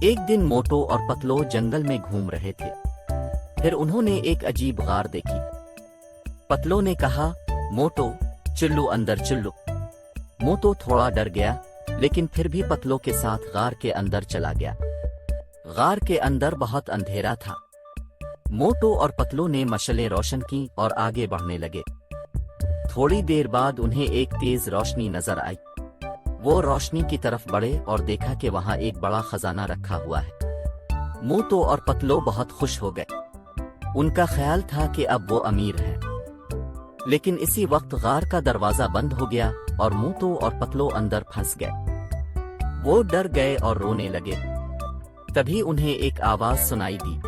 एक दिन मोटो और पतलो जंगल में घूम रहे थे। फिर उन्होंने एक अजीब गार देखी। पतलो ने कहा, मोटो चिल्लू अंदर चिल्लू। मोटो थोड़ा डर गया, लेकिन फिर भी पतलो के साथ गार के अंदर चला गया। गार के अंदर बहुत अंधेरा था। मोटो और पतलो ने मशलें रोशन की और आगे बढ़ने लगे। थोड़ी देर बाद उन्हें एक तेज रोशनी नजर आई। वो रोशनी की तरफ बढ़े और देखा कि वहां एक बड़ा खजाना रखा हुआ है। मोटो और पतलो बहुत खुश हो गए। उनका ख्याल था कि अब वो अमीर हैं। लेकिन इसी वक्त गार का दरवाजा बंद हो गया और मोटो और पतलो अंदर फंस गए। वो डर गए और रोने लगे। तभी उन्हें एक आवाज सुनाई दी।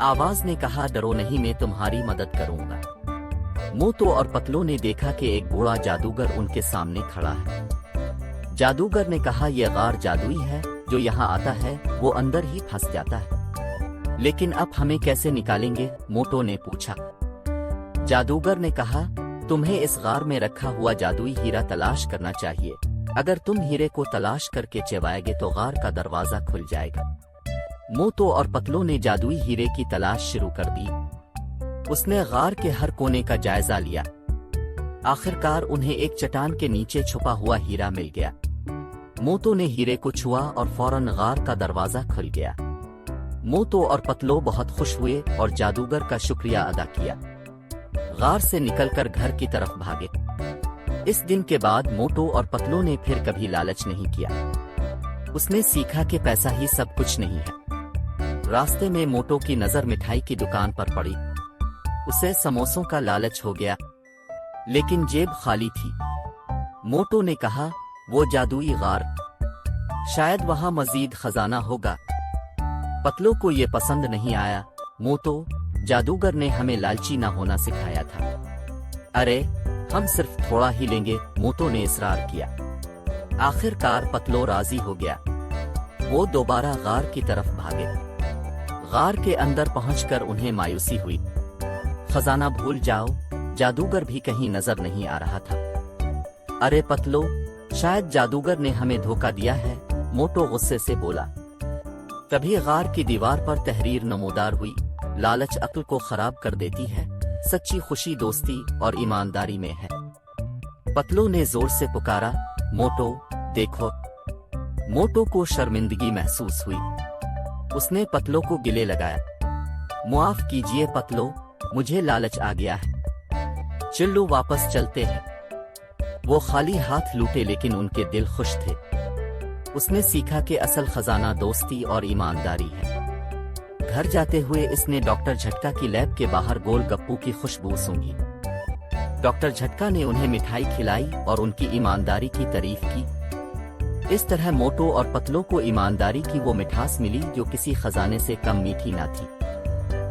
आवाज ने कहा, डरो नहीं, मैं तुम्हारी मदद करूंगा। मोटो और पतलो ने देखा कि एक बूढ़ा जादूगर उनके सामने खड़ा है। जादूगर ने कहा, यह गार जादुई है, जो यहाँ आता है वो अंदर ही फंस जाता है। लेकिन अब हमें कैसे निकालेंगे? मोटो ने पूछा। जादूगर ने कहा, तुम्हें इस गार में रखा हुआ जादुई हीरा तलाश करना चाहिए। अगर तुम हीरे को तलाश करके चबाओगे तो गार का दरवाजा खुल जाएगा। मोटो और पतलो ने जादुई हीरे की तलाश शुरू कर दी। उसने गार के हर कोने का जायजा लिया। आखिरकार उन्हें एक चट्टान के नीचे छुपा हुआ हीरा मिल गया। मोटो ने हीरे को छुआ और फौरन गार का दरवाजा खुल गया। मोटो और पतलो बहुत खुश हुए और जादूगर का शुक्रिया अदा किया। गार से निकलकर घर की तरफ भागे। इस दिन के बाद मोटो और पतलो ने फिर कभी लालच नहीं किया। उसने सीखा कि पैसा ही सब कुछ नहीं है। रास्ते में मोटो की नजर मिठाई की दुकान पर पड़ी। उसे समोसों का लालच हो गया, लेकिन जेब खाली थी। मोटो ने कहा, वो जादुई गार, शायद वहां मजीद खजाना होगा। पतलो को ये पसंद नहीं आया। मोटो, जादूगर ने हमें लालची ना होना सिखाया था। अरे हम सिर्फ थोड़ा ही लेंगे, मोटो ने इसरार किया। आखिरकार पतलो राजी हो गया। वो दोबारा गार की तरफ भागे। गार के अंदर पहुंचकर उन्हें मायूसी हुई। खजाना भूल जाओ, जादूगर भी कहीं नजर नहीं आ रहा था। अरे पतलो, शायद जादूगर ने हमें धोखा दिया है, मोटो गुस्से से बोला। तभी गार की दीवार पर तहरीर नमूदार हुई, लालच अक्ल को खराब कर देती है, सच्ची खुशी दोस्ती और ईमानदारी में है। पतलो ने जोर से पुकारा, मोटो देखो। मोटो को शर्मिंदगी महसूस हुई। उसने पतलो को गिले लगाया। मुआफ कीजिए पतलो, मुझे लालच आ गया है। चिल्लो वापस चलते हैं। वो खाली हाथ लूटे, लेकिन उनके दिल खुश थे। उसने सीखा कि असल खजाना दोस्ती और ईमानदारी है। घर जाते हुए इसने डॉक्टर झटका की लैब के बाहर गोलगप्पू की खुशबू सूंघी। डॉक्टर झटका ने उन्हें मिठाई खिलाई और उनकी ईमानदारी की तारीफ की। इस तरह मोटो और पतलो को ईमानदारी की वो मिठास मिली जो किसी खजाने से कम मीठी ना थी।